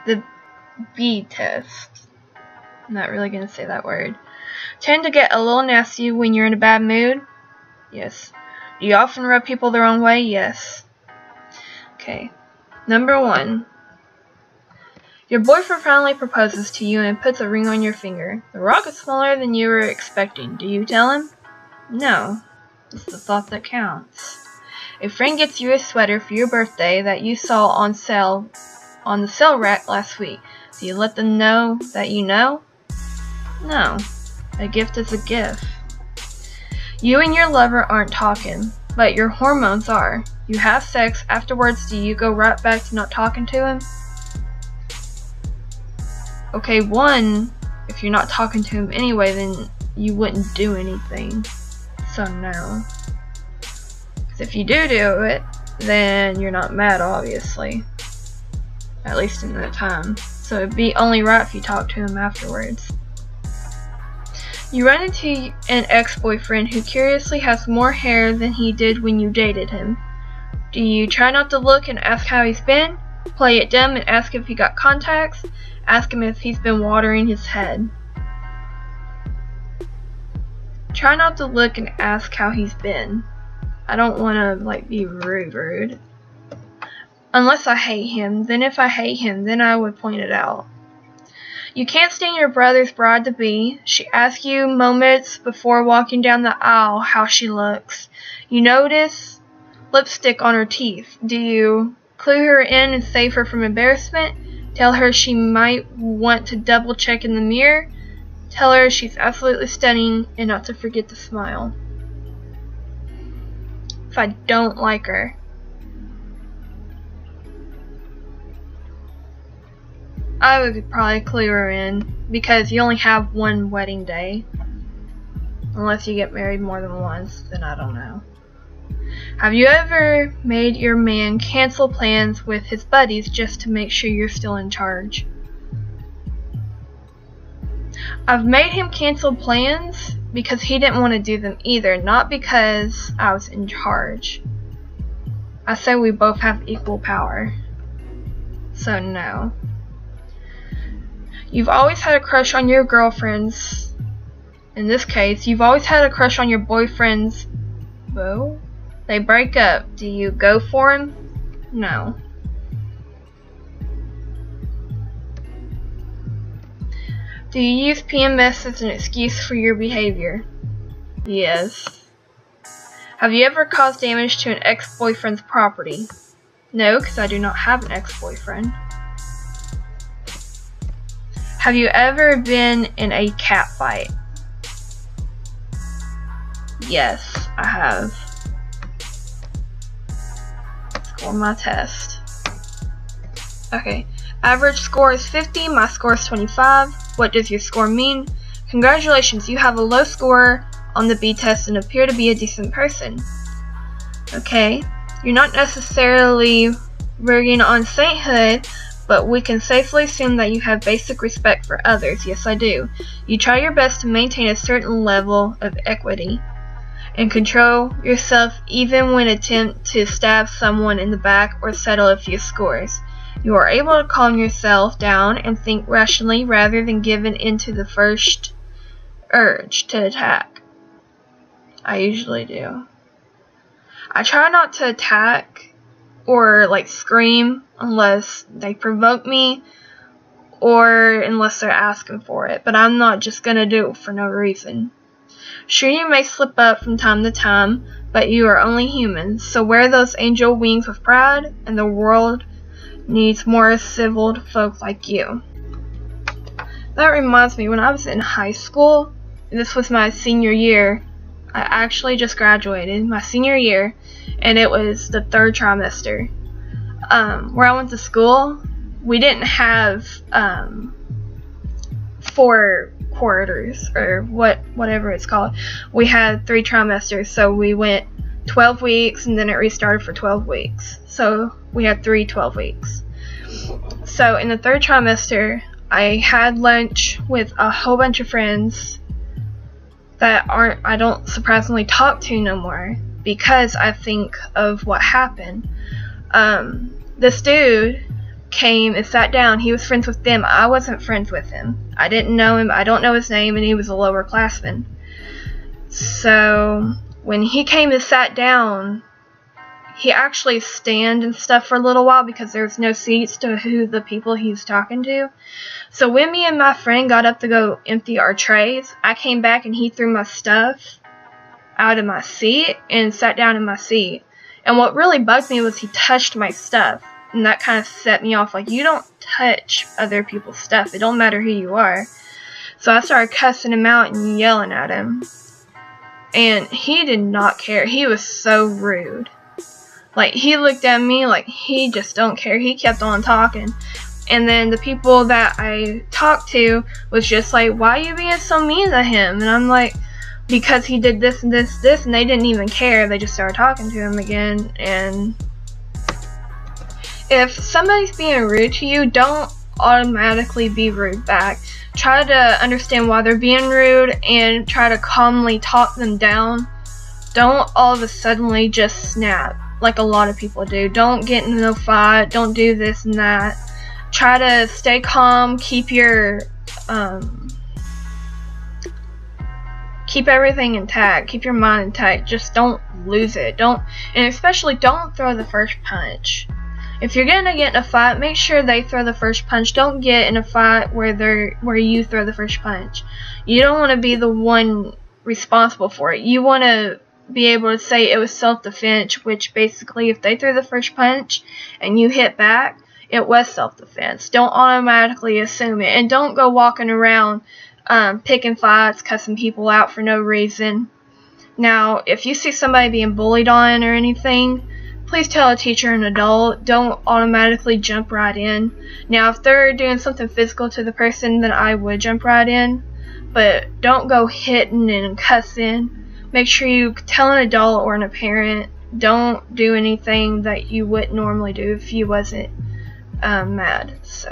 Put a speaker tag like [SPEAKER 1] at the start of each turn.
[SPEAKER 1] The B test. I'm not really going to say that word. Tend to get a little nasty when you're in a bad mood? Yes. Do you often rub people the wrong way? Yes. Okay. Number 1. Your boyfriend finally proposes to you and puts a ring on your finger. The rock is smaller than you were expecting. Do you tell him? No. It's the thought that counts. A friend gets you a sweater for your birthday that you saw on sale on the sale rack last week. Do you let them know that you know? No. A gift is a gift. You and your lover aren't talking, but your hormones are. You have sex, afterwards do you go right back to not talking to him? Okay, 1, if you're not talking to him anyway, then you wouldn't do anything. So no. Because if you do it, then you're not mad, obviously. At least in that time. So it'd be only right if you talk to him afterwards. You run into an ex-boyfriend who curiously has more hair than he did when you dated him. Do you try not to look and ask how he's been? Play it dumb and ask if he got contacts? Ask him if he's been watering his head. Try not to look and ask how he's been. I don't want to be rude. Unless I hate him. Then if I hate him, then I would point it out. You can't stand your brother's bride-to-be. She asks you moments before walking down the aisle how she looks. You notice lipstick on her teeth. Do you clue her in and save her from embarrassment? Tell her she might want to double check in the mirror? Tell her she's absolutely stunning and not to forget to smile. If I don't like her, I would probably clue her in, because you only have one wedding day. Unless you get married more than once, then I don't know. Have you ever made your man cancel plans with his buddies just to make sure you're still in charge? I've made him cancel plans because he didn't want to do them either, not because I was in charge. I say we both have equal power. So no. You've always had a crush on your girlfriends. In this case, you've always had a crush on your boyfriend's beau. They break up. Do you go for him? No. Do you use PMS as an excuse for your behavior? Yes. Have you ever caused damage to an ex-boyfriend's property? No, because I do not have an ex-boyfriend. Have you ever been in a cat fight? Yes, I have. Score my test. Okay. Average score is 50, my score is 25. What does your score mean? Congratulations, you have a low score on the B test and appear to be a decent person. Okay. You're not necessarily verging on sainthood, but we can safely assume that you have basic respect for others. Yes, I do. You try your best to maintain a certain level of equity and control yourself even when attempt to stab someone in the back or settle a few scores. You are able to calm yourself down and think rationally rather than giving into the first urge to attack. I usually do. I try not to attack or scream unless they provoke me or unless they're asking for it, but I'm not just gonna do it for no reason. Sure, you may slip up from time to time, but you are only human, so wear those angel wings with pride, and the world needs more civilized folk like you. That reminds me, when I was in high school, this was my senior year. I actually just graduated my senior year, and it was the 3rd trimester. Where I went to school, we didn't have 4 quarters or whatever it's called. We had 3 trimesters, so we went 12 weeks and then it restarted for 12 weeks. So we had 3 12 weeks. So in the 3rd trimester, I had lunch with a whole bunch of friends that I don't surprisingly talk to no more because I think of what happened. This dude came and sat down. He was friends with them. I wasn't friends with him. I didn't know him. I don't know his name, and he was a lower classman. So when he came and sat down, he actually stand and stuff for a little while because there's no seats to who the people he's talking to. So when me and my friend got up to go empty our trays, I came back and he threw my stuff out of my seat and sat down in my seat. And what really bugged me was he touched my stuff. And that kind of set me off. Like, you don't touch other people's stuff. It don't matter who you are. So I started cussing him out and yelling at him. And he did not care. He was so rude. Like, he looked at me like he just don't care. He kept on talking. And then the people that I talked to was just like, why are you being so mean to him? And I'm like, because he did this and this, this, and they didn't even care. They just started talking to him again. And if somebody's being rude to you, don't automatically be rude back. Try to understand why they're being rude and try to calmly talk them down. Don't all of a sudden just snap like a lot of people do. Don't get in a fight. Don't do this and that. Try to stay calm. Keep your keep everything intact. Keep your mind intact. Just don't lose it. And especially don't throw the first punch. If you're gonna get in a fight, make sure they throw the first punch. Don't get in a fight where you throw the first punch. You don't want to be the one responsible for it. You want to be able to say it was self-defense, which basically if they threw the first punch and you hit back, it was self-defense. Don't automatically assume it. And don't go walking around picking fights, cussing people out for no reason. Now, if you see somebody being bullied on or anything, please tell a teacher or an adult. Don't automatically jump right in. Now, if they're doing something physical to the person, then I would jump right in. But don't go hitting and cussing. Make sure you tell an adult or a parent. Don't do anything that you wouldn't normally do if you wasn't mad. So.